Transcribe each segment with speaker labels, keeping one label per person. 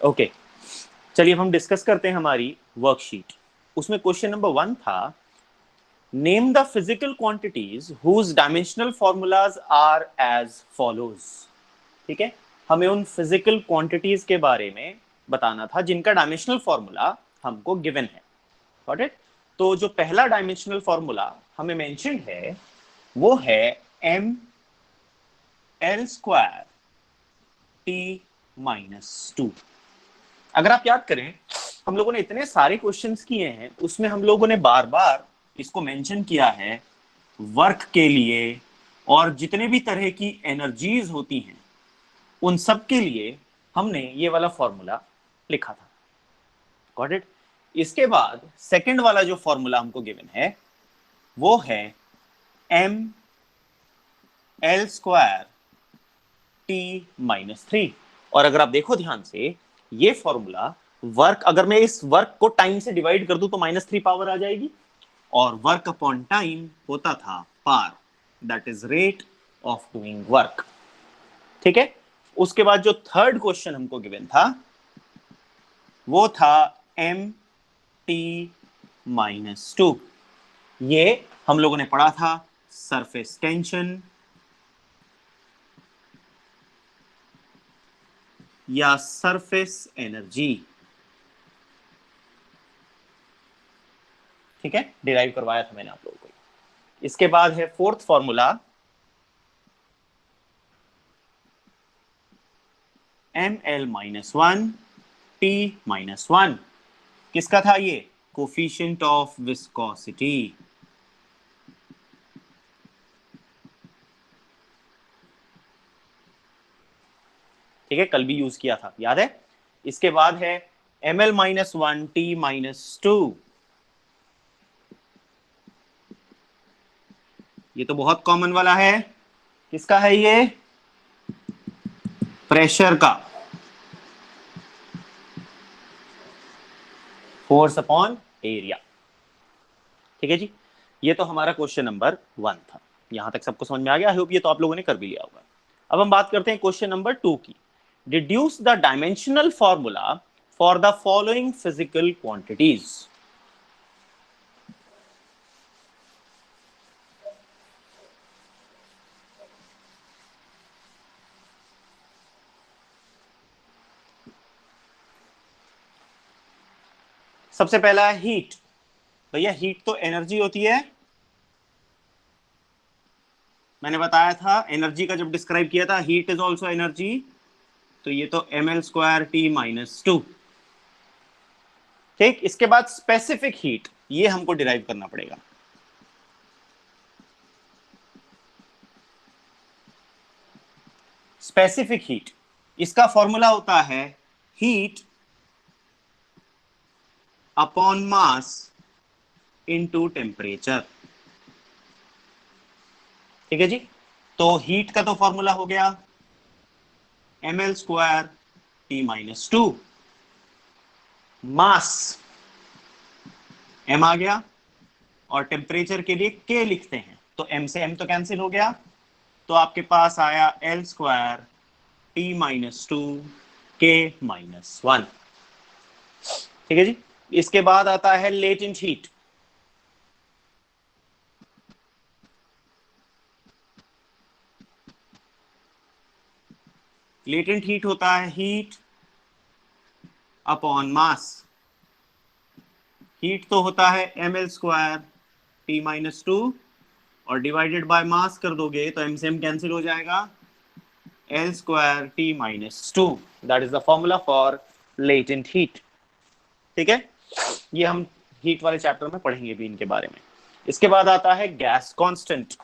Speaker 1: Okay, चलिए अब हम डिस्कस करते हैं हमारी वर्कशीट। उसमें क्वेश्चन नंबर 1 था, name the physical quantities whose dimensional formulas are as follows. ठीक है, हमें उन फिजिकल क्वांटिटीज के बारे में बताना था जिनका डायमेंशनल फॉर्मूला हमको गिवन है। Got it? तो जो पहला डायमेंशनल फॉर्मूला हमें मेंशन है वो है M L square T minus two. अगर आप याद करें, हम लोगों ने इतने सारे क्वेश्चंस किए हैं, उसमें हम लोगों ने बार बार इसको मेंशन किया है वर्क के लिए, और जितने भी तरह की एनर्जीज होती हैं उन सब के लिए हमने ये वाला फॉर्मूला लिखा था। Got it? इसके बाद सेकंड वाला जो फॉर्मूला हमको गिवन है वो है M L square T minus three. और अगर आप देखो ध्यान से, ये फॉर्मूला वर्क, अगर मैं इस वर्क को टाइम से डिवाइड कर दूं तो -3 पावर आ जाएगी, और वर्क अपॉन टाइम होता था power, that is rate of doing work. ठीक है, उसके बाद जो थर्ड क्वेश्चन हमको गिवन था वो था एम टी माइनस टू। ये हम लोगों ने पढ़ा था सरफेस टेंशन या सरफेस एनर्जी। ठीक है, डिराइव करवाया था मैंने आप लोगों को। इसके बाद है fourth formula m L minus one T minus one. किसका था ये? Coefficient of viscosity. ठीक है, कल भी यूज किया था, याद है? इसके बाद है M L minus one T minus two. ये तो बहुत कॉमन वाला है। किसका है ये? प्रेशर का, फोर्स अपॉन एरिया। ठीक है जी, ये तो हमारा क्वेश्चन नंबर 1 था। यहां तक सबको समझ में आ गया? आई होप ये तो आप लोगों ने कर भी लिया होगा। अब हम बात करते हैं क्वेश्चन नंबर 2 की। Deduce the dimensional formula for the following physical quantities. सबसे पहला है हीट। भैया हीट तो एनर्जी होती है, मैंने बताया था एनर्जी का जब डिस्क्राइब किया था, हीट इज ऑल्सो एनर्जी। तो ये तो m L square T minus two. ठीक, इसके बाद स्पेसिफिक हीट, ये हमको डिराइव करना पड़ेगा। स्पेसिफिक हीट, इसका फॉर्मूला होता है heat upon mass into temperature. ठीक है जी, तो हीट का तो फॉर्मूला हो गया M L square T minus two. Mass M आ गया, और टेम्परेचर के लिए के लिखते हैं, तो एम से एम तो कैंसिल हो गया, तो आपके पास आया L square T minus to के माइनस वन। ठीक है जी, इसके बाद आता है लेटेंट हीट। लेटेंट हीट होता है हीट अपॉन मास। हीट तो होता है M L square T minus two, और डिवाइडेड बाय मास कर दोगे तो एम से एम कैंसिल हो जाएगा, l square T minus two. That is the formula for latent heat. ठीक है, ये हम हीट वाले चैप्टर में पढ़ेंगे भी इनके बारे में। इसके बाद आता है गैस कांस्टेंट।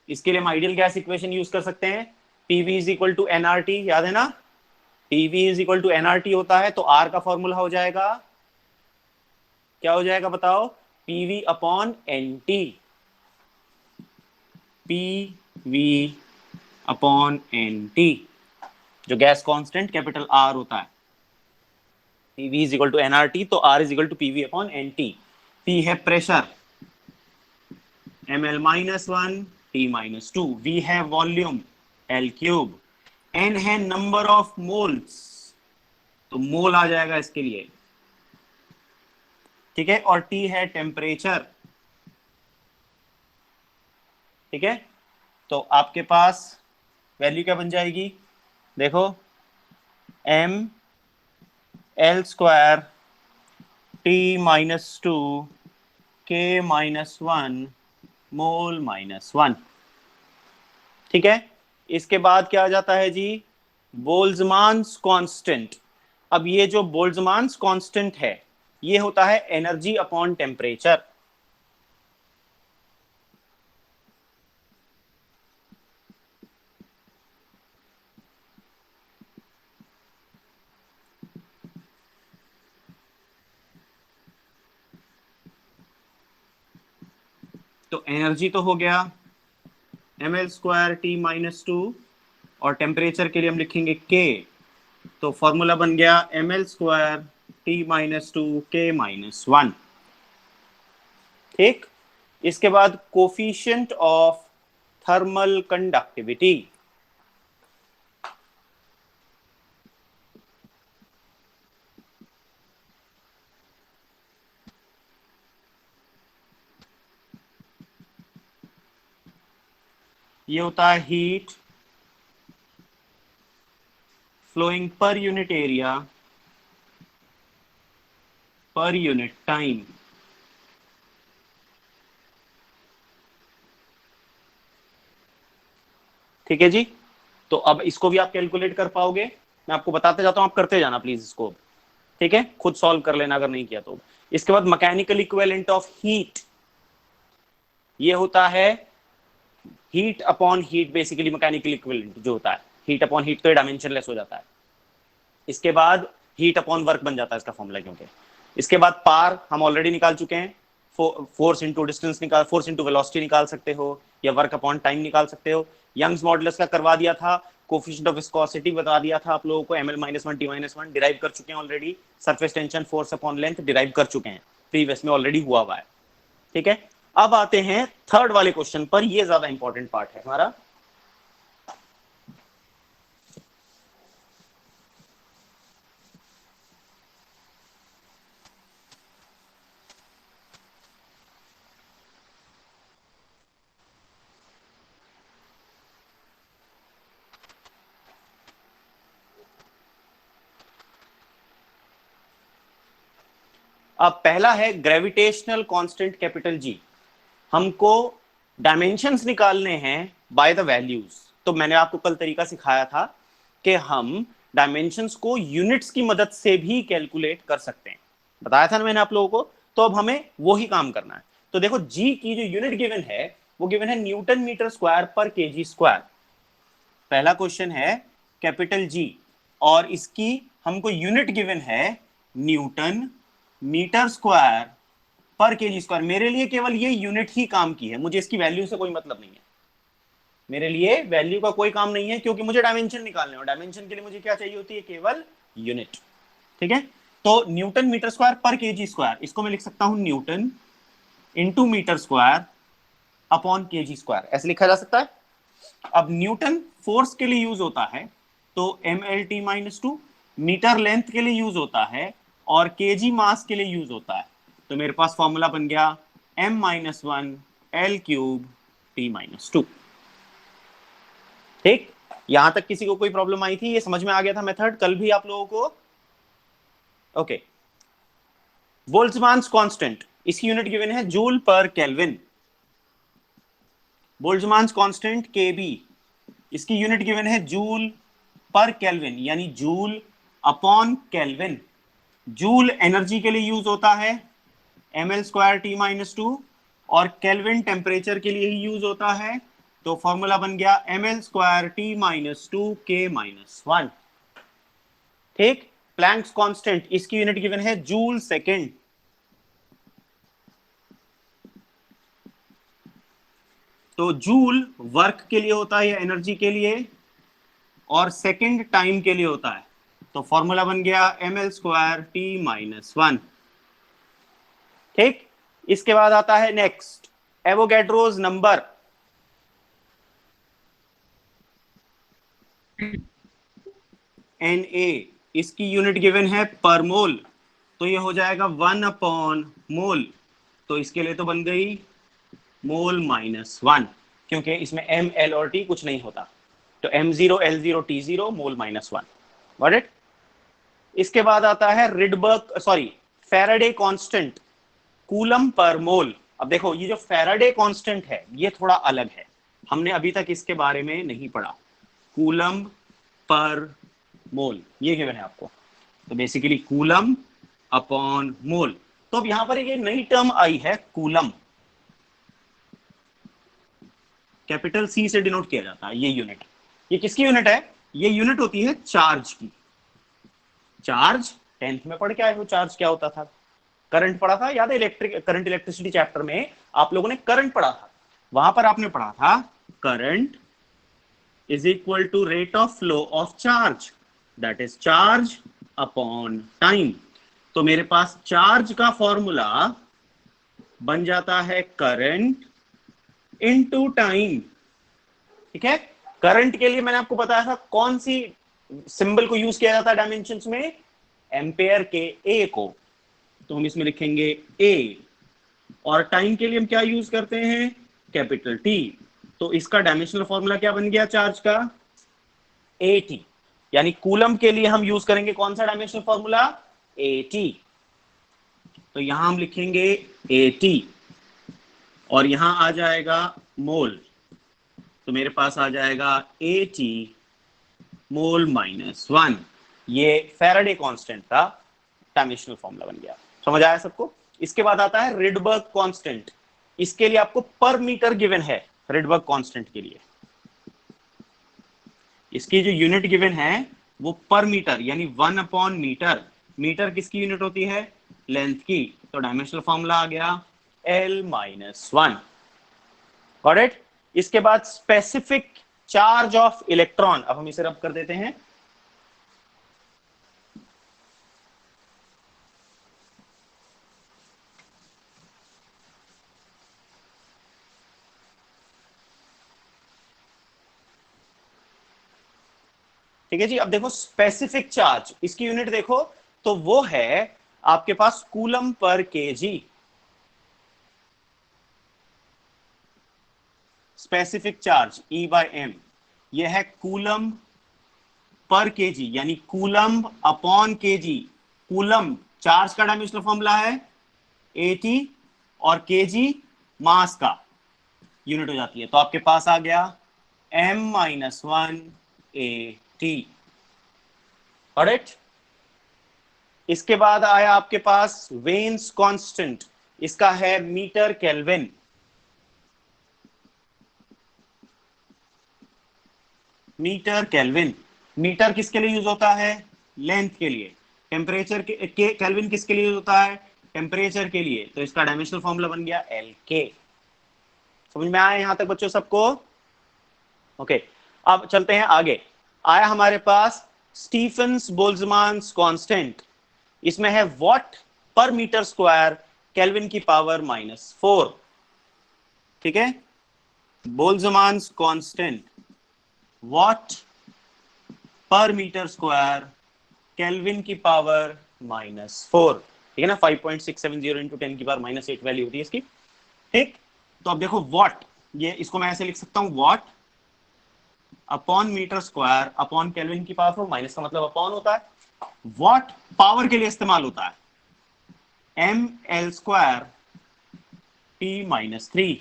Speaker 1: इसके लिए हम आइडियल गैस इक्वेशन यूज कर सकते हैं, PV is equal to nRT, याद है ना? PV is equal to nRT होता है, तो आर का फॉर्मूला हो जाएगा, क्या हो जाएगा बताओ? PV upon N T. PV upon N T, जो गैस कांस्टेंट कैपिटल आर होता है। PV is equal to NRT, तो R is equal to PV upon N T. P है pressure, M L minus one T minus two. V है volume, L cube. N है number of moles, तो mole आ जाएगा इसके लिए, ठीक है। और टी है टेम्परेचर, ठीक है। तो आपके पास वैल्यू क्या बन जाएगी, देखो, एम एल स्क्वायर टी -2 के -1 मोल -1, ठीक है। इसके बाद क्या आ जाता है जी, बोल्ट्जमान्स कांस्टेंट। अब ये जो बोल्ट्जमान्स कांस्टेंट है, ये होता है एनर्जी अपॉन टेम्परेचर। तो एनर्जी तो हो गया ml² T -2, और टेम्परेचर के लिए हम लिखेंगे K। तो फॉर्मूला बन गया ml² T -2 K -1, ठीक। इसके बाद कोफिशिएंट ऑफ थर्मल कंडक्टिविटी, ये होता है heat flowing per unit area per unit time. ठीक है जी। तो अब इसको भी आप कैलकुलेट कर पाओगे, मैं आपको बताते जाता हूं, आप करते जाना प्लीज इसको, ठीक है। खुद सॉल्व कर लेना अगर नहीं किया तो। इसके बाद मैकेनिकल इक्विवेलेंट ऑफ हीट, ये होता है heat upon heat, basically mechanical equivalent जो होता है, हीट अपॉन हीट तो ये डायमेंशनलेस हो जाता है। इसके बाद हीट अपॉन वर्क बन जाता है इसका फॉर्मूला, क्योंकि इसके बाद पार हम ऑलरेडी निकाल चुके हैं, फोर्स इंटू डिस्टेंस निकाल, फोर्स इंटू वेलोसिटी निकाल सकते हो, या वर्क अपॉन टाइम निकाल सकते हो। यंग्स मॉडुलस का करवा दिया था, कोफिशिएंट ऑफ विस्कोसिटी बता दिया था आप लोगों को, ml -1 t -1 डिराइव कर चुके हैं already. Surface tension force upon length derive कर चुके हैं, प्रीवियस में ऑलरेडी हुआ हुआ है, ठीक है। अब आते हैं थर्ड वाले क्वेश्चन पर, ये ज्यादा इंपॉर्टेंट पार्ट है हमारा। अब पहला है ग्रेविटेशनल कांस्टेंट कैपिटल जी। हमको डायमेंशंस निकालने हैं बाय द वैल्यूज। तो मैंने आपको कल तरीका सिखाया था कि हम डायमेंशंस को यूनिट्स की मदद से भी कैलकुलेट कर सकते हैं, बताया था ना मैंने आप लोगों को। तो अब हमें वही काम करना है। तो देखो, जी की जो यूनिट गिवन है वो गिवन है न्यूटन मीटर स्क्वायर पर केजी स्क्वायर। पहला क्वेश्चन है कैपिटल जी, और इसकी हमको यूनिट गिवन है न्यूटन मीटर स्क्वायर पर केजी स्क्वायर। मेरे लिए केवल ये यूनिट ही काम की है, मुझे इसकी वैल्यू से कोई मतलब नहीं है। मेरे लिए वैल्यू का कोई काम नहीं है, क्योंकि मुझे डायमेंशन निकालने हो, डायमेंशन के लिए मुझे क्या चाहिए होती है, केवल यूनिट, ठीक है। तो न्यूटन मीटर स्क्वायर पर केजी स्क्वायर, इसको मैं लिख सकता हूं newton into metre square upon KG square, ऐसे लिखा जा सकता है। अब न्यूटन फोर्स के लिए यूज होता है, तो mlt -2 मीटर लेंथ के लिए यूज होता है, और केजी मास के लिए यूज होता है। तो मेरे पास फॉर्मूला बन गया m-1 l³ t -2, ठीक। यहां तक किसी को कोई प्रॉब्लम आई थी, ये समझ में आ गया था मेथड कल भी आप लोगों को, ओके। बोल्ट्जमान्स कांस्टेंट, इसकी यूनिट गिवन है joule per kelvin. Boltzmann's constant kb, इसकी यूनिट गिवन है जूल पर केल्विन, यानी joule upon kelvin. Joule energy के लिए यूज होता है, ml² T -2, और केल्विन टेम्परेचर के लिए ही यूज होता है। तो फॉर्मूला बन गया ml² T -2 K -1, ठीक। प्लैंक्स कांस्टेंट, इसकी यूनिट गिवन है जूल सेकेंड। तो जूल वर्क के लिए होता है या एनर्जी के लिए, और सेकेंड टाइम के लिए होता है। तो फॉर्मूला बन गया ml² T -1, ठीक। इसके बाद आता है नेक्स्ट एवोगैड्रोस नंबर। Na, इसकी यूनिट गिवन है पर मोल, तो ये हो जाएगा 1/मोल। तो इसके लिए तो बन गई मोल -1, क्योंकि इसमें M, L और T कुछ नहीं होता, तो M0 L0 T0 mole -1। Got it? इसके बाद आता है Rydberg sorry Faraday constant coulomb per mole. अब देखो ये जो फैराडे कांस्टेंट है ये थोड़ा अलग है, हमने अभी तक इसके बारे में नहीं पढ़ा। कूलम पर मोल ये गिवन है आपको, तो बेसिकली कूलम अपॉन मोल। तो अब यहां पर एक नई टर्म आई है कूलम, कैपिटल C से डिनोट किया जाता है ये यूनिट। ये किसकी यूनिट है? ये यूनिट होती है चार्ज की। चार्ज 10th में पढ़ के आए हो, चार्ज क्या होता था? करंट पढ़ा था, याद है? करंट इलेक्ट्रिसिटी चैप्टर में आप लोगों ने करंट पढ़ा था, वहां पर आपने पढ़ा था current is equal to rate of flow of charge, that is charge upon time. तो मेरे पास चार्ज का फॉर्मूला बन जाता है करंट इनटू टाइम। ठीक है, करंट के लिए मैंने आपको बताया था कौन सी सिंबल को यूज किया जाता है डायमेंशंस में, एम्पेयर के ए को, तो हम इसमें लिखेंगे ए। और टाइम के लिए हम क्या यूज करते हैं? Capital T. तो इसका डायमेंशनल फॉर्मूला क्या बन गया चार्ज का? A T. यानी कूलम के लिए हम यूज करेंगे कौन सा डायमेंशनल फॉर्मूला? A T. तो यहां हम लिखेंगे ए टी और यहां आ जाएगा मोल, तो मेरे पास आ जाएगा ए टी मोल -1। ये फैराडे कांस्टेंट का डायमेंशनल फॉर्मूला बन गया। समझ आया सबको? इसके बाद आता है रिडबर्ग कांस्टेंट। इसके लिए आपको पर मीटर गिवन है, रिडबर्ग कांस्टेंट के लिए इसकी जो यूनिट गिवन है वो पर मीटर, यानी 1/मीटर। मीटर किसकी यूनिट होती है? लेंथ की। तो डायमेंशनल फॉर्मूला आ गया L-1। Got it? इसके बाद स्पेसिफिक चार्ज ऑफ इलेक्ट्रॉन, अब हम इसे रब कर देते हैं। ठीक है जी, अब देखो स्पेसिफिक चार्ज, इसकी यूनिट देखो तो वो है आपके पास coulomb per kg. Specific charge E/m ये है कूलम पर केजी, यानी coulomb upon kg. Coulomb charge का डायमेंशनल फॉर्मूला है AT और केजी मास का यूनिट हो जाती है, तो आपके पास आ गया M-1 AT। ऑलराइट? इसके बाद आया आपके पास वेन्स कांस्टेंट, इसका है metre kelvin. Metre kelvin, metre किसके लिए यूज होता है? लेंथ के लिए। टेम्परेचर के केल्विन किसके लिए यूज होता है? टेम्परेचर के लिए। तो इसका डायमेंशनल फॉर्मूला बन गया LK। समझ में आया यहां तक बच्चों सबको? ओके, अब चलते हैं आगे। आया हमारे पास स्टीफन्स बोल्ट्जमान कांस्टेंट, इसमें है वॉट पर मीटर स्क्वायर केल्विन की पावर -4। ठीक है, बोल्ट्जमान कांस्टेंट वॉट पर मीटर स्क्वायर केल्विन की पावर -4। ठीक है ना, 5.670 इंटू 10 की पावर -8 वैल्यू होती है इसकी। ठीक, तो अब देखो वॉट, ये इसको मैं ऐसे लिख सकता हूं, watt upon metre square upon kelvin की पावर 4, माइनस का मतलब अपॉन होता है। वॉट पावर के लिए इस्तेमाल होता है, mL² T-3।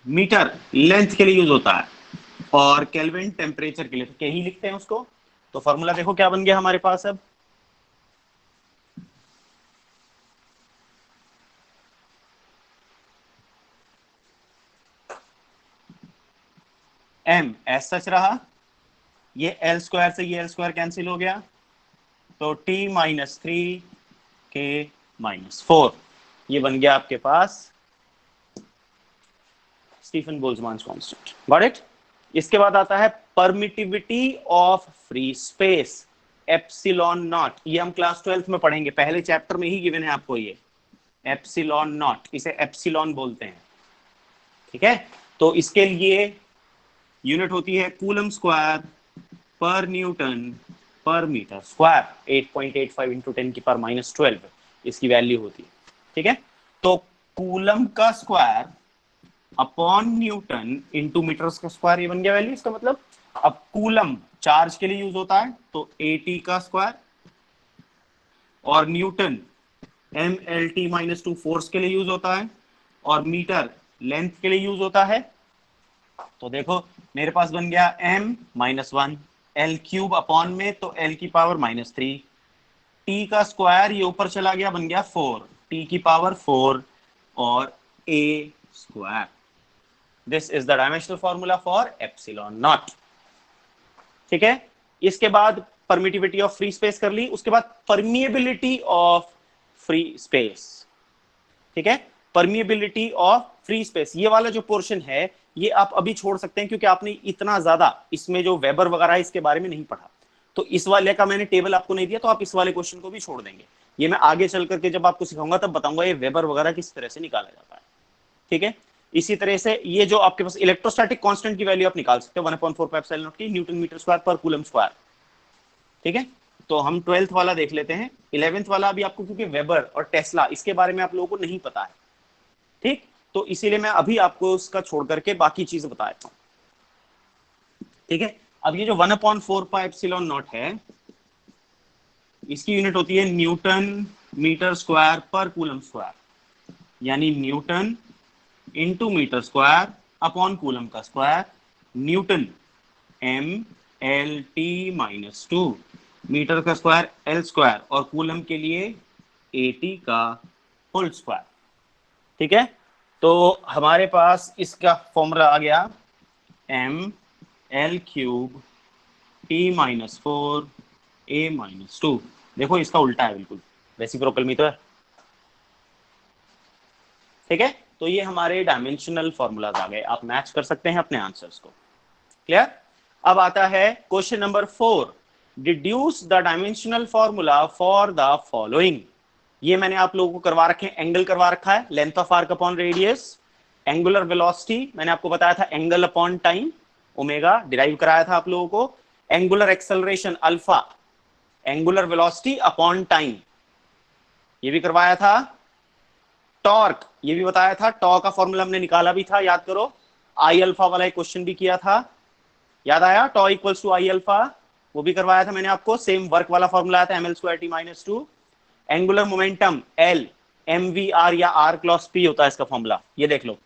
Speaker 1: मीटर लेंथ के लिए यूज होता है और केल्विन टेम्परेचर के लिए, तो के ही लिखते हैं उसको। तो फॉर्मूला देखो क्या बन गया हमारे पास अब, m एस सच रहा, ये L² से ये L² कैंसिल हो गया, तो T-3 K-4 ये बन गया आपके पास Stefan Boltzmann constant. Got it? इसके बाद आता है permittivity of free space, epsilon nought. ये हम क्लास 12th में पढ़ेंगे, पहले चैप्टर में ही गिवन है आपको ये एप्सिलॉन नॉट, इसे एप्सिलॉन बोलते हैं। ठीक है, तो इसके लिए यूनिट होती है कूलम स्क्वायर पर न्यूटन पर मीटर स्क्वायर, 8.85 इंटू 10⁻12 इसकी वैल्यू होती है। ठीक है, तो कूलम का square upon newton into metres का स्क्वायर, ये बन गया वैल्यू। इसका मतलब अब कूलम चार्ज के लिए यूज होता है तो AT का स्क्वायर, और न्यूटन MLT-2 फोर्स के लिए यूज होता है, और मीटर लेंथ के लिए यूज होता है। तो देखो मेरे पास बन गया m-1 L क्यूब अपॉन में तो L की पावर -3, T का स्क्वायर ये ऊपर चला गया बन गया 4, T की पावर 4 और A square. This is the dimensional formula for epsilon not. ठीक है, इसके बाद परमिटिविटी ऑफ फ्री स्पेस कर ली, उसके बाद परमिएबिलिटी ऑफ फ्री स्पेस। ठीक है, परमिएबिलिटी ऑफ फ्री स्पेस, ये वाला जो पोर्शन है ये आप अभी छोड़ सकते हैं क्योंकि आपने इतना ज्यादा इसमें जो वेबर वगैरह है इसके बारे में नहीं पढ़ा। तो इस वाले का मैंने टेबल आपको नहीं दिया तो आप इस वाले क्वेश्चन को भी छोड़ देंगे। ये मैं आगे चल करके जब आपको सिखाऊंगा तब बताऊंगा ये वेबर वगैरह किस तरह से निकाला जाता है। ठीक है, इसी तरह से ये जो आपके पास इलेक्ट्रोस्टैटिक कांस्टेंट की वैल्यू आप निकाल सकते हो 1/4 पाई एप्सिलॉन नॉट की न्यूटन मीटर स्क्वायर पर कूलम स्क्वायर। ठीक है, तो हम 12th वाला देख लेते हैं। 11th वाला अभी आपको क्योंकि वेबर और टेस्ला इसके बारे में आप लोगों को नहीं पता है, ठीक, तो इसीलिए मैं अभी आपको उसका छोड़ करके बाकी चीजें बता देता हूं। ठीक है, अब ये जो 1/4 पाई एप्सिलॉन नॉट है इसकी यूनिट होती है न्यूटन मीटर स्क्वायर पर कूलम स्क्वायर, यानी newton into metre square upon coulomb का स्क्वायर, न्यूटन MLT-2 मीटर का स्क्वायर L स्क्वायर और कूलम के लिए AT का होल स्क्वायर। ठीक है, तो हमारे पास इसका फॉर्मूला आ गया ML³ T-4 A-2। देखो इसका उल्टा है बिल्कुल, रेसिप्रोकल में तो है। ठीक है, तो ये हमारे डायमेंशनल फॉर्मूलाज आ गए, आप मैच कर सकते हैं अपने आंसर्स को। क्लियर? अब आता है question number 4, deduce the dimensional formula for the following. ये मैंने आप लोगों को करवा रखे, एंगल करवा रखा है, length of arc upon radius, angular velocity मैंने आपको बताया था angle upon time omega derive कराया था आप लोगों को, angular acceleration alpha, angular velocity upon time ये भी करवाया था, टॉर्क ये भी बताया था, टॉर्क का फॉर्मूला हमने निकाला भी था, याद करो, आई अल्फा वाला एक क्वेश्चन भी किया था, याद आया, टॉ इक्वल्स टू आई अल्फा, वो भी करवाया था मैंने आपको, सेम वर्क वाला फॉर्मूला आया था mL²T-2, angular momentum L mvr या r क्रॉस p होता है इसका फॉर्मूला, ये देख लो,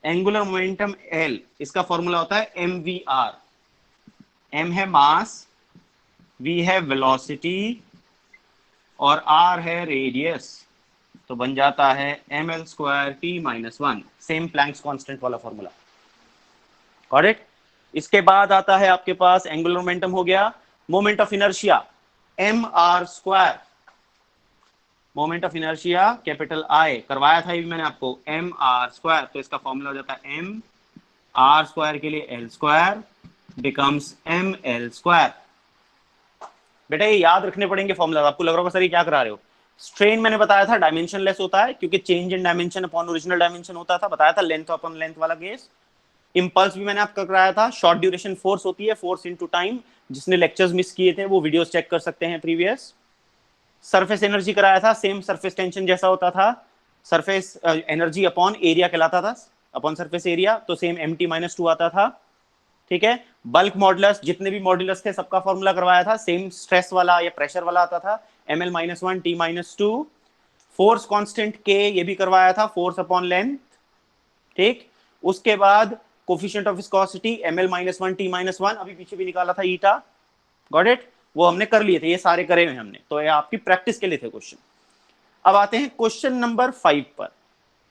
Speaker 1: एंगुलर मोमेंटम L इसका फॉर्मूला होता है mvr, m है मास, v है वेलोसिटी और r है रेडियस, तो बन जाता है mL²T-1, सेम प्लैंक्स कांस्टेंट वाला फॉर्मूला। Got it? इसके बाद आता है आपके पास एंगुलर मोमेंटम हो गया, moment of inertia mr², moment of inertia capital I करवाया था ये भी मैंने आपको, mr², तो इसका फॉर्मूला हो जाता है m r² के लिए L² बिकम्स mL²। बेटा ये याद रखने पड़ेंगे फॉर्मूला, आपको लग रहा होगा सर ये क्या करा रहे हो। स्ट्रेन मैंने बताया था डायमेंशन लेस होता है क्योंकि change in dimension upon original dimension होता था, बताया था लेंथ अपॉन लेंथ वाला केस। इंपल्स भी मैंने आपका कराया था, शॉर्ट ड्यूरेशन फोर्स होती है, फोर्स इनटू टाइम, जिसने लेक्चर्स मिस किए थे वो वीडियोस चेक कर सकते हैं प्रीवियस। सरफेस एनर्जी कराया था, सेम सरफेस टेंशन जैसा होता था, सरफेस एनर्जी अपॉन एरिया कहलाता था, अपॉन सरफेस एरिया, तो सेम MT-2 आता था। ठीक है, बल्क मॉडुलस, जितने भी मॉडुलस थे सबका फॉर्मूला करवाया था, सेम स्ट्रेस वाला या प्रेशर वाला आता था, ML-1 T-2, force constant K ये भी करवाया था, फोर्स अपॉन लेंथ। ठीक, उसके बाद coefficient of viscosity ML-1 T-1, अभी पीछे भी निकाला था ईटा। Got it? वो हमने कर लिए थे, ये सारे करे हुए हमने, तो ये आपकी प्रैक्टिस के लिए थे क्वेश्चन। अब आते हैं क्वेश्चन नंबर 5 पर।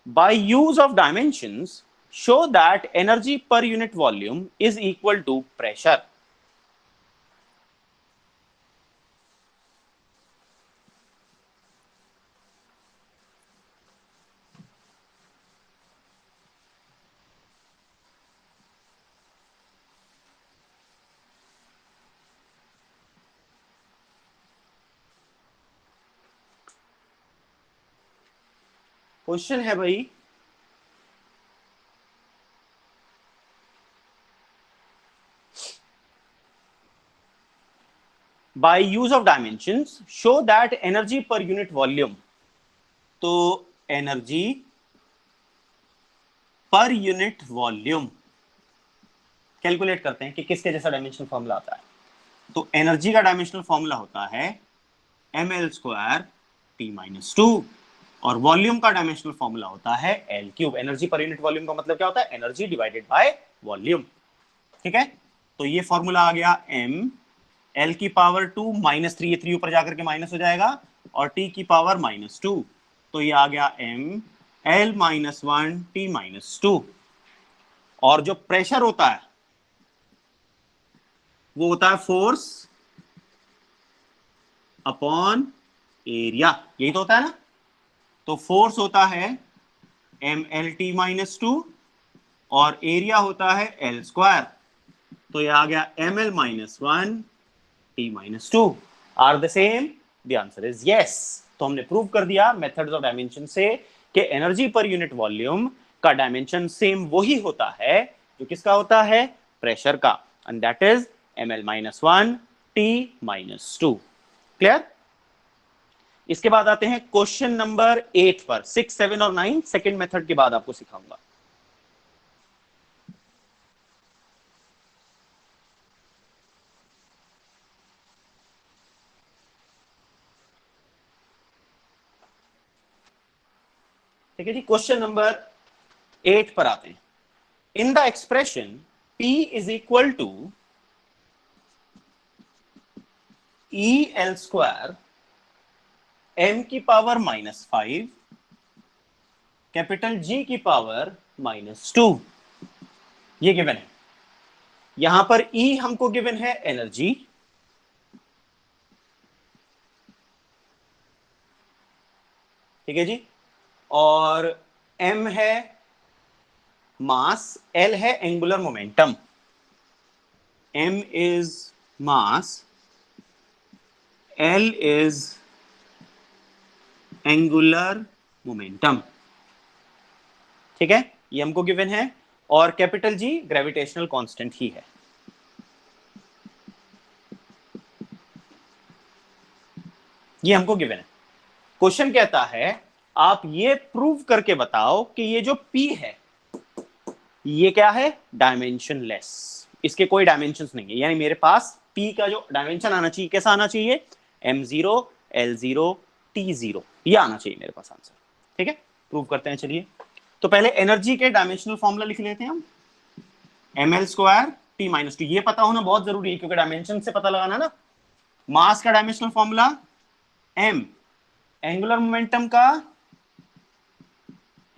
Speaker 1: By use of dimensions show that energy per unit volume is equal to pressure. Question है भाई, by use of dimensions show that energy per unit volume, तो energy per unit volume calculate करते हैं कि किसके जैसा dimensional formula आता है। तो एनर्जी का डायमेंशनल फॉर्मूला होता है ml² T-2 और वॉल्यूम का डायमेंशनल फॉर्मूला होता है L3। Energy per unit volume का मतलब क्या होता है? Energy divided by volume. ठीक है, तो ये फॉर्मूला आ गया m L की पावर 2 -3, ये 3 ऊपर जाकर के माइनस हो जाएगा, और T की पावर -2, तो ये आ गया m L -1 T-2। और जो प्रेशर होता है वो होता है फोर्स अपॉन एरिया, यही तो होता है ना। तो फोर्स होता है mL-T-2 और एरिया होता है L², तो ये आ गया mL-1 T-2 are the same. The answer is yes. तो हमने प्रूव कर दिया मेथड्स ऑफ डायमेंशन से कि एनर्जी पर यूनिट वॉल्यूम का डायमेंशन सेम वही होता है जो किसका होता है? प्रेशर का, and that is mL-1 T-2। Clear? इसके बाद आते हैं क्वेश्चन नंबर 8 पर। 6, 7 और 9 सेकेंड मेथड के बाद आपको सिखाऊंगा। ठीक है जी, क्वेश्चन नंबर 8 पर आते हैं। In the expression P is equal to EL² m की पावर -5 कैपिटल G की पावर -2, ये गिवन है। यहां पर E हमको गिवन है एनर्जी, ठीक है जी, और m है मास, L है angular momentum. m is mass, L is angular momentum. ठीक है, ये हमको गिवन है, और कैपिटल G ग्रेविटेशनल कांस्टेंट ही है। ये हमको गिवन है। क्वेश्चन कहता है आप ये प्रूव करके बताओ कि ये जो P है ये क्या है? डायमेंशनलेस, इसके कोई डायमेंशंस नहीं है। यानी मेरे पास P का जो डायमेंशन आना चाहिए कैसा आना चाहिए? m0 L0 T0, ये आना चाहिए मेरे पास आंसर। ठीक है, प्रूव करते हैं। चलिए, तो पहले एनर्जी के डायमेंशनल फॉर्मूला लिख लेते हैं हम। mL² T-2, ये पता होना बहुत जरूरी है क्योंकि डायमेंशन से पता लगाना ना। मास का dimensional formula m, angular momentum का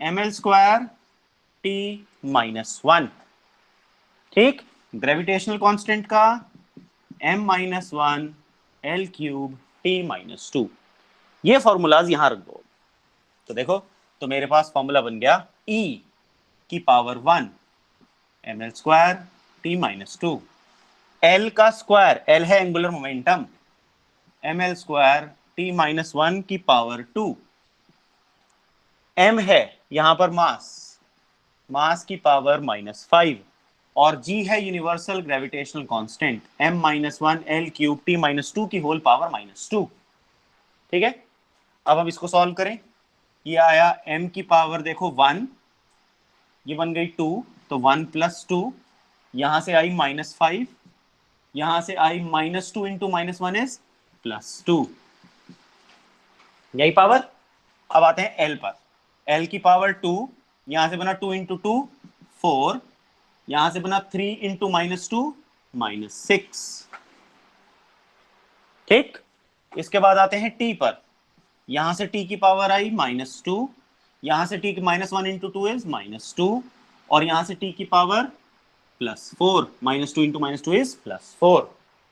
Speaker 1: mL² T-1, ठीक, ग्रेविटेशनल कांस्टेंट का m-1 L³ T-2। ये फॉर्मूलाज यहां रख दो। तो देखो, तो मेरे पास फॉर्मूला बन गया E की पावर 1 mL² T-2, L का स्क्वायर, L है एंगुलर मोमेंटम, mL² T-1 की पावर 2, m है यहां पर मास, मास की पावर -5, और G है universal gravitational constant m-1 L³ T-2 की होल पावर -2। ठीक है, अब हम इसको सॉल्व करें। ये आया m की पावर देखो 1, ये बन गई 2, तो 1 + 2, यहां से आई -5, यहां से आई -2 इंटू -1 इज +2, यही पावर। अब आते हैं L पर। L की पावर 2, यहां से बना 2 इंटू 2 4, यहां से बना 3 इंटू -2 -6। ठीक, इसके बाद आते हैं T पर। यहां से T की पावर आई -2, यहां से T की -1 इंटू 2 इज -2, और यहां से T की पावर +4, -2 इंटू -2 इज +4।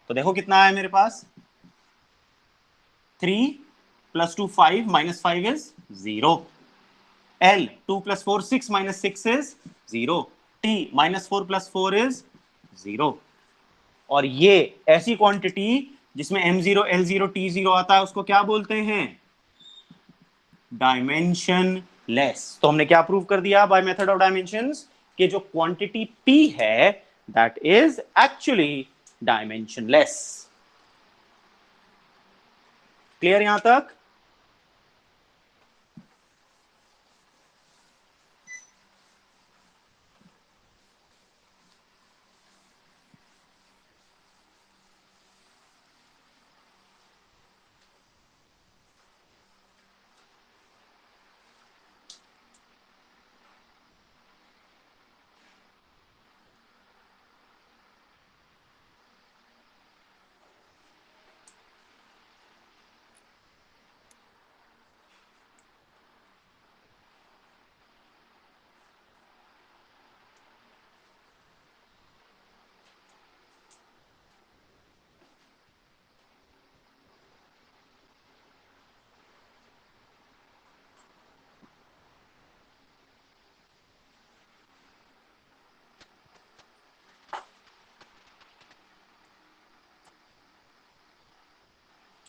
Speaker 1: तो देखो कितना है मेरे पास, 3 + 2 5, -5 is 0। L 2 + 4 6, -6 is 0। T -4 + 4 is 0। और ये ऐसी क्वांटिटी जिसमें m0 L0 T0 आता है उसको क्या बोलते हैं? डायमेंशनलेस। तो हमने क्या प्रूव कर दिया बाय मेथड ऑफ डायमेंशंस कि जो क्वांटिटी P है that is actually dimensionless. Clear यहां तक?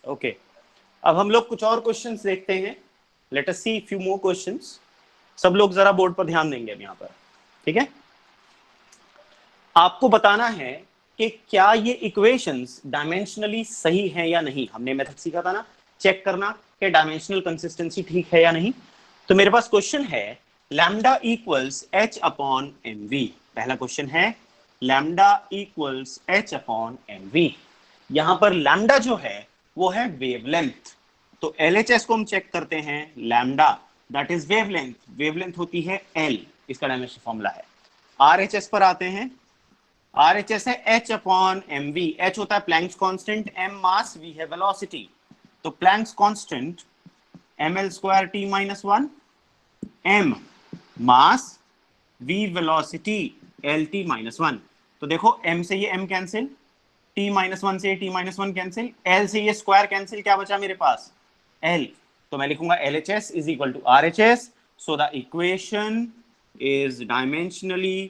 Speaker 1: ओके, अब हम लोग कुछ और क्वेश्चंस देखते हैं. Let us see few more questions. सब लोग जरा बोर्ड पर ध्यान देंगे अब यहां पर. ठीक है, आपको बताना है कि क्या ये इक्वेशंस डायमेंशनली सही हैं या नहीं. हमने मेथड सीखा था ना, चेक करना कि डायमेंशनल कंसिस्टेंसी ठीक है या नहीं. तो मेरे पास क्वेश्चन है lambda equals H upon M V. पहला क्वेश्चन है lambda equals H upon M V. यहां पर लैम्डा जो है वो है वेवलेंथ. तो एलएचएस को हम चेक करते हैं. Lambda that is wavelength. Wavelength होती है एल, इसका डायमेंशन फॉर्मूला है. आरएचएस पर आते हैं. आरएचएस है H upon M V. H होता है Planck's constant, M mass, V है वेलोसिटी. तो Planck's constant M L square T minus one, M mass, V velocity, L T minus one. तो देखो एम से ये M cancel, T minus one से T minus one cancel, L से ये square cancel, क्या बचा मेरे पास एल. तो मैं लिखूंगा L H S is equal to R H S. So the equation is dimensionally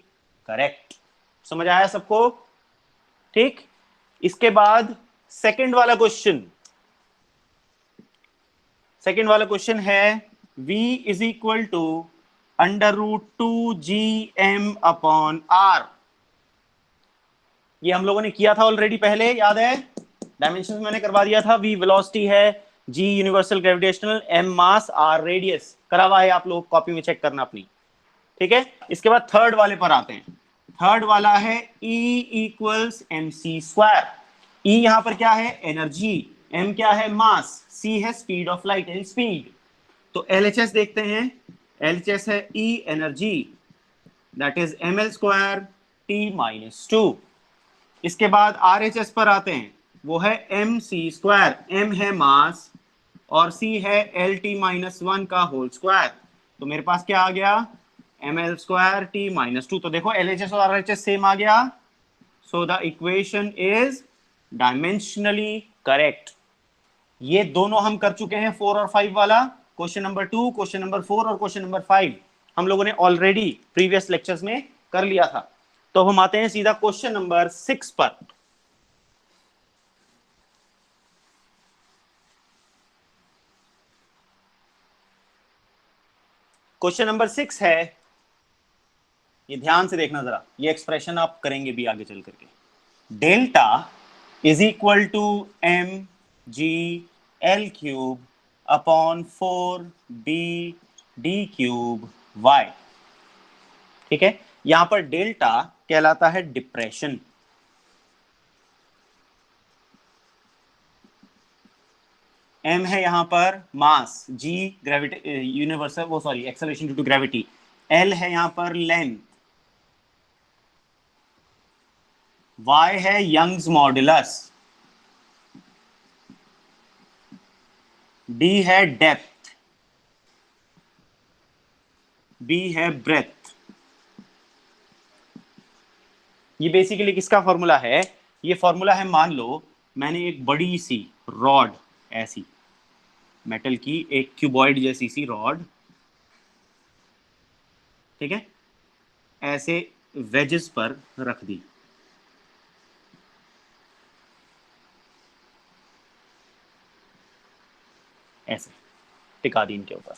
Speaker 1: correct. समझ आया सबको? ठीक. इसके बाद सेकंड वाला क्वेश्चन. सेकंड वाला क्वेश्चन है v is equal to under root two G M upon R. ये हम लोगों ने किया था ऑलरेडी पहले, याद है? डायमेंशन मैंने करवा दिया था. v वेलोसिटी है, g यूनिवर्सल ग्रेविटेशनल, m मास, r रेडियस. करा हुआ है, आप लोग कॉपी में चेक करना अपनी. ठीक है. इसके बाद थर्ड वाले पर आते हैं. थर्ड वाला है E equals M C square. E यहां पर क्या है? एनर्जी. M क्या है? मास. C है स्पीड ऑफ लाइट, यानी स्पीड. तो LHS देखते हैं. LHS है E energy that is M L square T minus two. इसके बाद RHS पर आते हैं. वो है एम सी स्क्वायर. M है मास और C है एल टी माइनस वन का होल स्क्वायर. तो मेरे पास क्या आ गया? M L square T minus two. तो देखो LHS और RHS सेम आ गया. So the equation is dimensionally correct. ये दोनों हम कर चुके हैं, 4 और 5 वाला. क्वेश्चन नंबर 2, क्वेश्चन नंबर 4 और क्वेश्चन नंबर 5 हम लोगों ने ऑलरेडी प्रीवियस लेक्चर्स में कर लिया था. तो हम आते हैं सीधा क्वेश्चन नंबर 6 पर. क्वेश्चन नंबर 6 है, ये ध्यान से देखना जरा. ये एक्सप्रेशन आप करेंगे भी आगे चल करके. Delta is equal to M G L cube upon 4 B D cube Y. ठीक है. यहां पर डेल्टा कहलाता है डिप्रेशन. एम है यहां पर मास, जी ग्रेविटी यूनिवर्सल वो sorry acceleration due to gravity, L है यहां पर लेंथ, वाई है यंग्स मॉडुलस, डी है डेप्थ, बी है ब्रेथ. ये बेसिकली किसका फॉर्मूला है? ये फॉर्मूला है, मान लो मैंने एक बड़ी सी रॉड, ऐसी मेटल की एक क्यूबॉइड जैसी सी रॉड, ठीक है, ऐसे वेजेस पर रख दी. ऐसे टिका दी इनके ऊपर.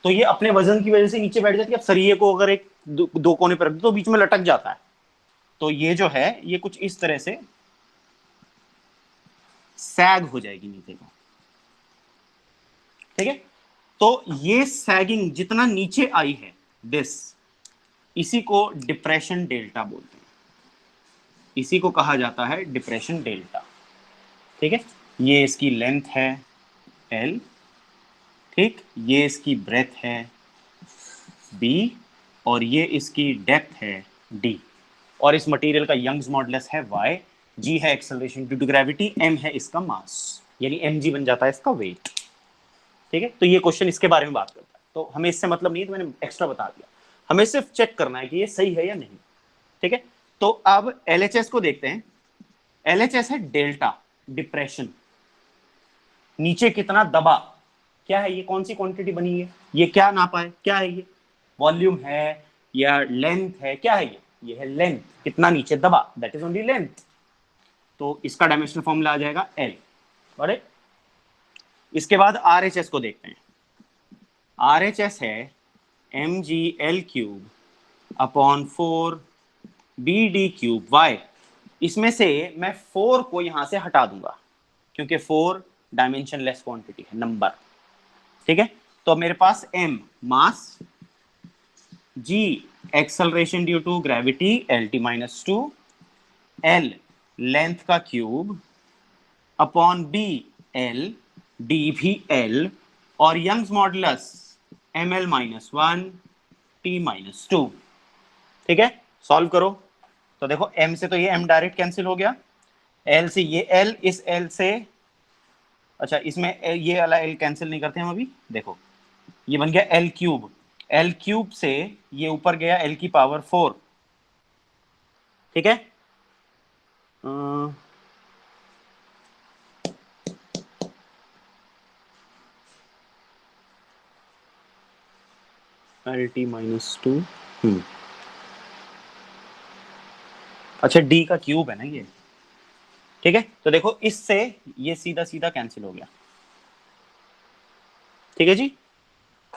Speaker 1: तो ये अपने वजन की वजह से नीचे बैठ जाती है. अब सरिये को अगर एक दो कोने पर रख दो तो बीच में लटक जाता है. तो ये जो है ये कुछ इस तरह से सैग हो जाएगी नीचे को, ठीक है। तो ये सैगिंग जितना नीचे आई है दिस, इसी को डिप्रेशन डेल्टा बोलते हैं, इसी को कहा जाता है डिप्रेशन डेल्टा, ठीक है। ये इसकी लेंथ है L, ठीक, ये इसकी ब्रेथ है B, और ये इसकी डेप्थ है D, और इस मटेरियल का यंग्स मॉडुलस है Y, G है acceleration due to gravity, M है इसका मास, यानी mg बन जाता है इसका वेट, ठीक है। तो ये क्वेश्चन इसके बारे में बात करता है, तो हमें इससे मतलब नहीं है, तो मैंने एक्स्ट्रा बता दिया, हमें सिर्फ चेक करना है कि ये सही है या नहीं, ठीक है। तो अब LHS को देखते हैं। LHS है डेल्टा, डिप्रेशन, नीचे कितना दबा, क्या है ये, कौन सी क्वांटिटी बनी है, ये क्या नापा है, क्या है ये, वॉल्यूम है या लेंथ है, क्या है ये है लेंथ, कितना नीचे दबा, दैट इज ओनली लेंथ। तो इसका डायमेंशनल फॉर्मूला आ जाएगा L, और इसके बाद RHS को देखते हैं। RHS है mgl³ अपॉन 4bd³ इसमें से मैं 4 को यहां से हटा दूंगा, क्योंकि 4 डायमेंशन लेस क्वांटिटी है, नंबर, ठीक है। तो मेरे पास m mass, g acceleration due to gravity LT-2, l length का cube upon b l, d भी l, और यंग्स मॉडुलस ml-1 t-2, ठीक है। सॉल्व करो तो देखो m से तो ये m डायरेक्ट कैंसिल हो गया, l से ये l, इस l से, अच्छा इसमें ये वाला l कैंसिल नहीं करते हम अभी, देखो ये बन गया l³, l³ से ये ऊपर गया l⁴, ठीक है। LT-2, अच्छा d का क्यूब है ना ये, ठीक है। तो देखो इससे ये सीधा सीधा कैंसिल हो गया, ठीक है जी।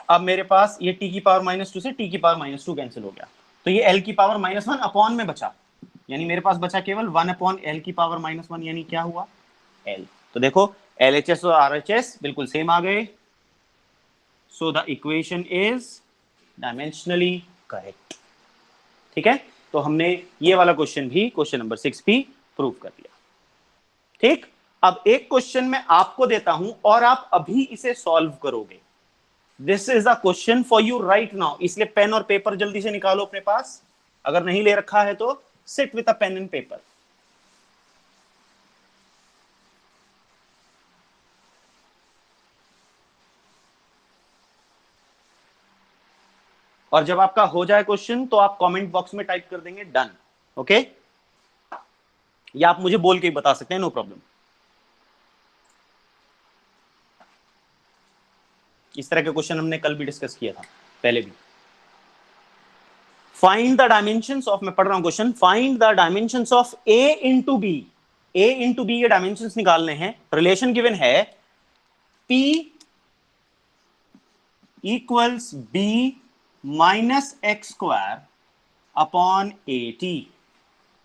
Speaker 1: अब मेरे पास ये t⁻² से t⁻² कैंसिल हो गया, तो ये l⁻1 अपॉन में बचा, यानी मेरे पास बचा केवल 1 अपॉन l⁻1, यानी क्या हुआ l। तो देखो LHS और RHS बिल्कुल सेम आ गए, सो the equation is dimensionally correct, ठीक है। तो हमने ये वाला क्वेश्चन भी, क्वेश्चन नंबर 6 भी प्रूव कर दिया, ठीक। अब एक क्वेश्चन मैं आपको देता हूं और आप अभी इसे सॉल्व करोगे, this is a question for you right now, इसलिए पेन और पेपर जल्दी से निकालो अपने पास, अगर नहीं ले रखा है तो sit with a pen and paper. और जब आपका हो जाए क्वेश्चन तो आप कमेंट बॉक्स में टाइप कर देंगे डन, ओके, या आप मुझे बोल के ही बता सकते हैं, नो प्रॉब्लम। इस तरह के क्वेश्चन हमने कल भी डिस्कस किया था, पहले भी। फाइंड द डायमेंशंस ऑफ, मैं पढ़ रहा हूं question, find the dimensions of A into B, A into B ये डायमेंशंस निकालने हैं, रिलेशन गिवन है P equals B minus x² upon AT।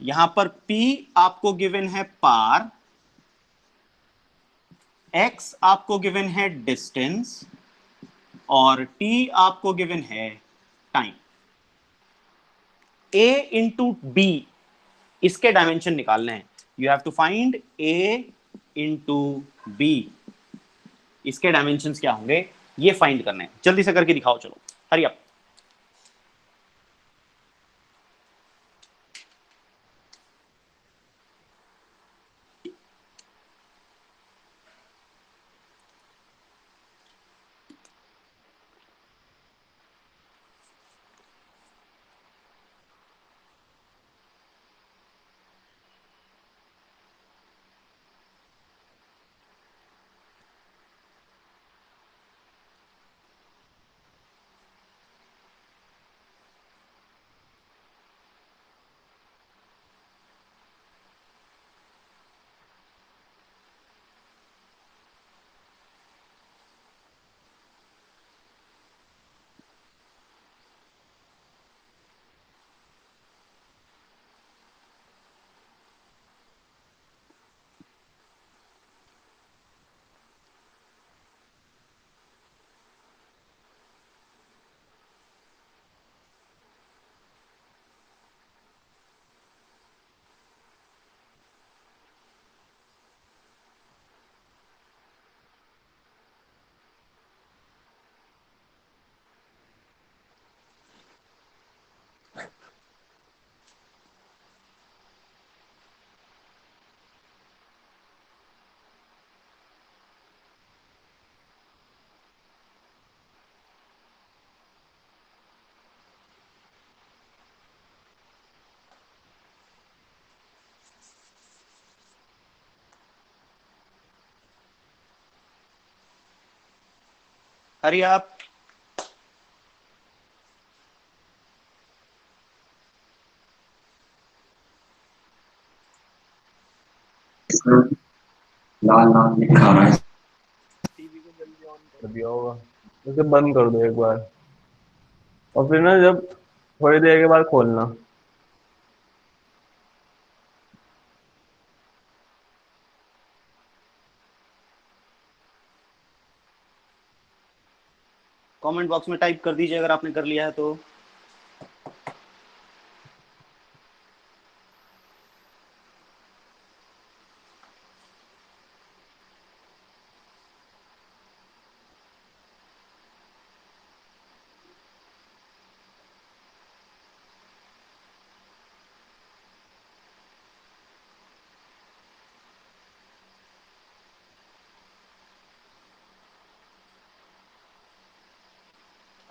Speaker 1: यहां पर P आपको गिवन है पार, x आपको गिवन है डिस्टेंस, और T आपको गिवन है टाइम। A इंटू B इसके डायमेंशन निकालने हैं, you have to find A into B, इसके डायमेंशंस क्या होंगे ये फाइंड करने हैं, जल्दी से करके दिखाओ, चलो हरी अप। हरी आप।
Speaker 2: लाल लाल दिखा रहा है।
Speaker 3: टीवी को जल्दी ऑन कर दिया होगा, उसे बंद कर दो एक बार और फिर ना जब थोड़ी देर के बाद खोलना।
Speaker 1: कमेंट बॉक्स में टाइप कर दीजिए अगर आपने कर लिया है तो।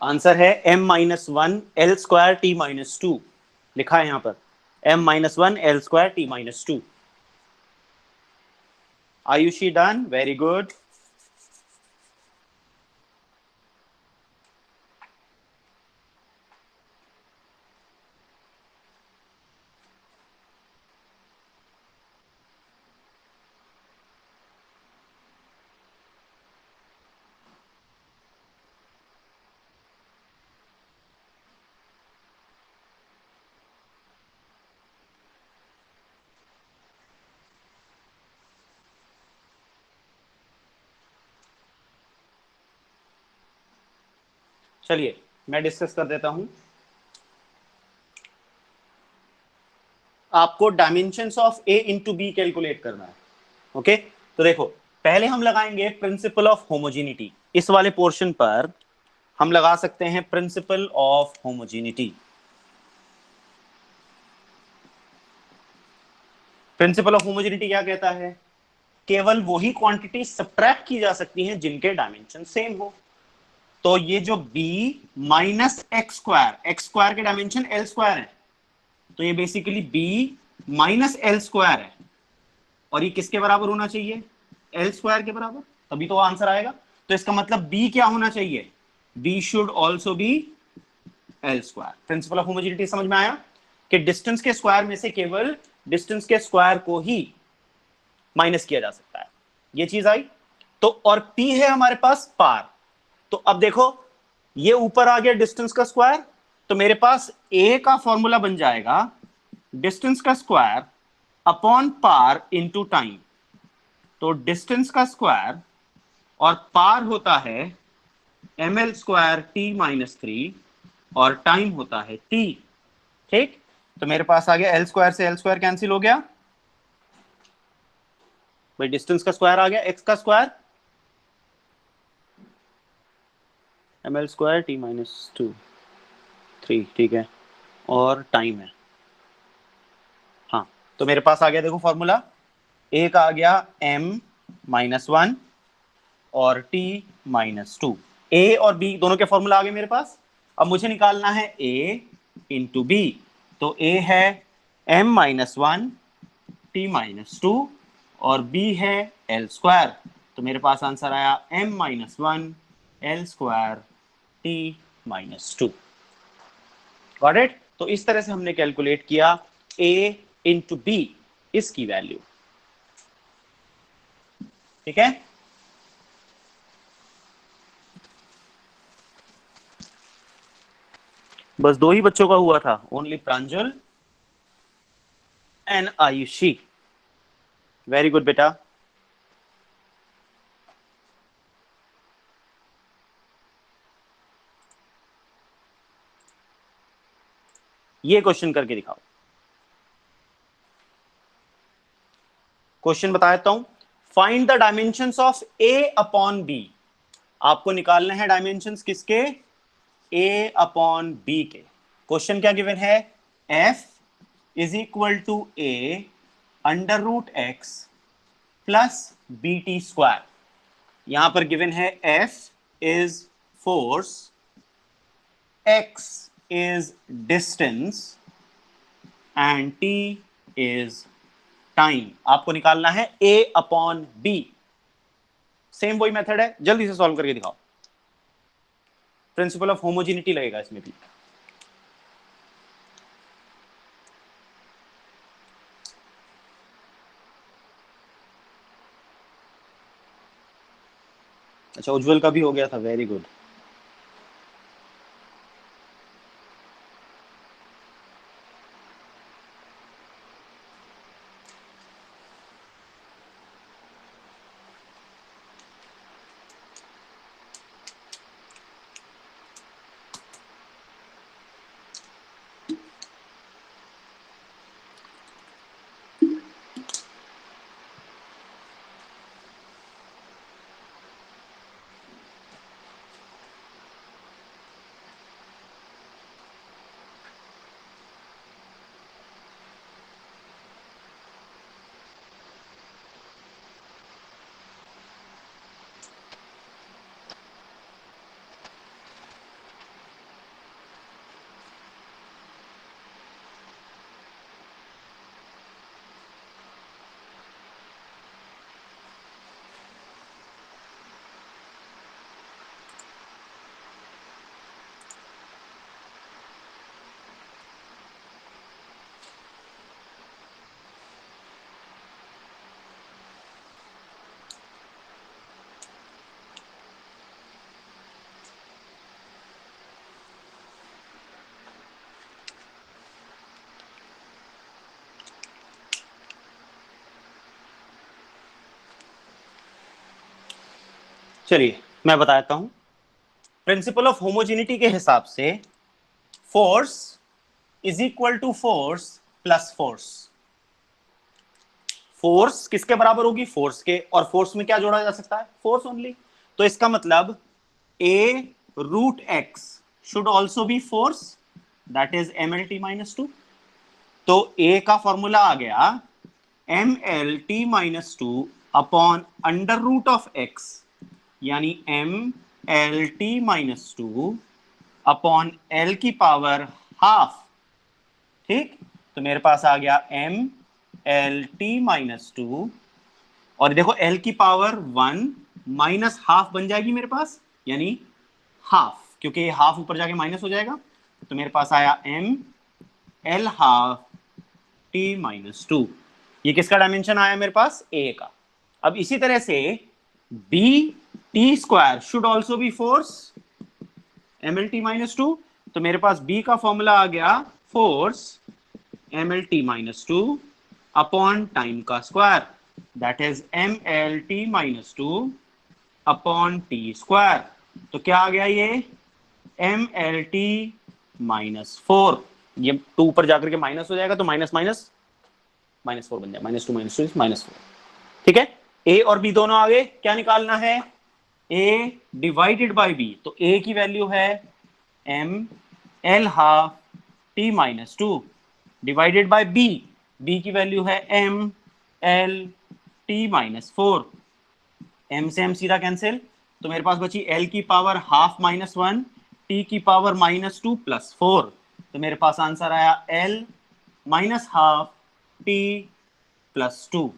Speaker 1: आंसर है m-1 L² T-2 लिखा है यहां पर। m-1 L² T-2। Ayushi done, very good. चलिए मैं डिस्कस कर देता हूं। आपको dimensions of A into B calculate करना है। ओके, तो देखो पहले हम लगाएंगे प्रिंसिपल ऑफ होमोजेनिटी। इस वाले पोर्शन पर हम लगा सकते हैं principle of homogeneity. Principle of homogeneity क्या कहता है? केवल वही क्वांटिटी सब्ट्रैक्ट की जा सकती हैं जिनके डायमेंशन सेम हो। तो ये जो b -x² के डायमेंशन l² है, तो ये बेसिकली b -l² है। और ये किसके बराबर होना चाहिए? l² के बराबर, तभी तो आंसर आएगा। तो इसका मतलब b क्या होना चाहिए? b should also B l²। Principle of homogeneity समझ में आया कि डिस्टेंस के स्क्वायर में से केवल डिस्टेंस के स्क्वायर को ही माइनस किया जा सकता है। ये चीज आई। तो और p है हमारे पास पार। तो अब देखो ये ऊपर आ गया डिस्टेंस का स्क्वायर, तो मेरे पास a का फॉर्मूला बन जाएगा डिस्टेंस का square upon power into time. तो डिस्टेंस का स्क्वायर और पार होता है ml²t-3 और टाइम होता है t। ठीक, तो मेरे पास आ गया l² से l² कैंसिल हो गया भाई, डिस्टेंस का स्क्वायर आ गया x का स्क्वायर ml²t-2 ठीक है, और टाइम है। हाँ, तो मेरे पास आ गया देखो फॉर्मूला, एक आ गया m-1 और t-2। ए और बी दोनों के फॉर्मूला आ गए मेरे पास। अब मुझे निकालना है a इंटू बी। तो a है m-1 t-2 और b है l²। तो मेरे पास आंसर आया m-1 l² t-2। Got it? तो इस तरह से हमने कैलकुलेट किया a इंटू बी, इसकी वैल्यू। ठीक है, बस दो ही बच्चों का हुआ था, only Pranjal and Ayushi. Very good बेटा। ये क्वेश्चन करके दिखाओ। क्वेश्चन बता देता हूं। Find the dimensions of A upon B. आपको निकालने हैं डायमेंशंस किसके? ए अपॉन बी के। क्वेश्चन क्या गिवन है? F is equal to A √x plus BT²। यहां पर गिवन है F is force, x is distance and t is time. आपको निकालना है a अपॉन b। सेम वही मेथड है, जल्दी से सॉल्व करके दिखाओ। प्रिंसिपल ऑफ होमोजेनिटी लगेगा इसमें भी। अच्छा, उज्जवल का भी हो गया था, वेरी गुड। चलिए मैं बताता हूं। प्रिंसिपल ऑफ होमोजेनिटी के हिसाब से force is equal to force plus force. Force किसके बराबर होगी? फोर्स के। और फोर्स में क्या जोड़ा जा सकता है? Force only. तो इसका मतलब A root X should also be force, that is M L T minus two. तो ए का फॉर्मूला आ गया M L T minus two upon under root of X, यानी M L T minus two upon L की power half. ठीक, तो मेरे पास आ गया M L T minus two, और देखो एल की पावर 1 माइनस हाफ बन जाएगी मेरे पास, यानी हाफ, क्योंकि ये हाफ ऊपर जाके माइनस हो जाएगा। तो मेरे पास आया M L half T minus two. ये किसका डायमेंशन आया मेरे पास? ए का। अब इसी तरह से B T square should also be force M L T minus two. तो मेरे पास बी का फॉर्मूला आ गया force M L T minus two upon time का square, that is M L T minus two upon T square. तो क्या आ गया ये? M L T minus four. ये टू ऊपर जाकर के माइनस हो जाएगा, तो माइनस माइनस माइनस फोर बन जाए, माइनस टू माइनस फोर। ठीक है, ए और बी दोनों आगे। क्या निकालना है? A divided by B. तो ए की वैल्यू है M L half T minus two divided by B. B की वैल्यू है M L T minus four. M से एम सीधा कैंसिल, तो मेरे पास बची एल की power half minus one, T की power minus two plus four. तो मेरे पास आंसर आया L minus half T plus two.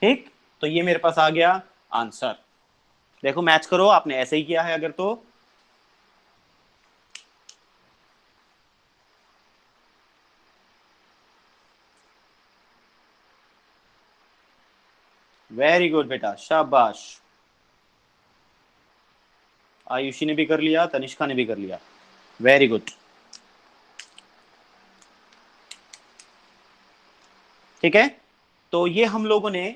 Speaker 1: ठीक, तो ये मेरे पास आ गया आंसर। देखो मैच करो, आपने ऐसे ही किया है अगर तो। वेरी गुड बेटा, शाबाश। आयुषी ने भी कर लिया, तनिष्का ने भी कर लिया, वेरी गुड। ठीक है, तो ये हम लोगों ने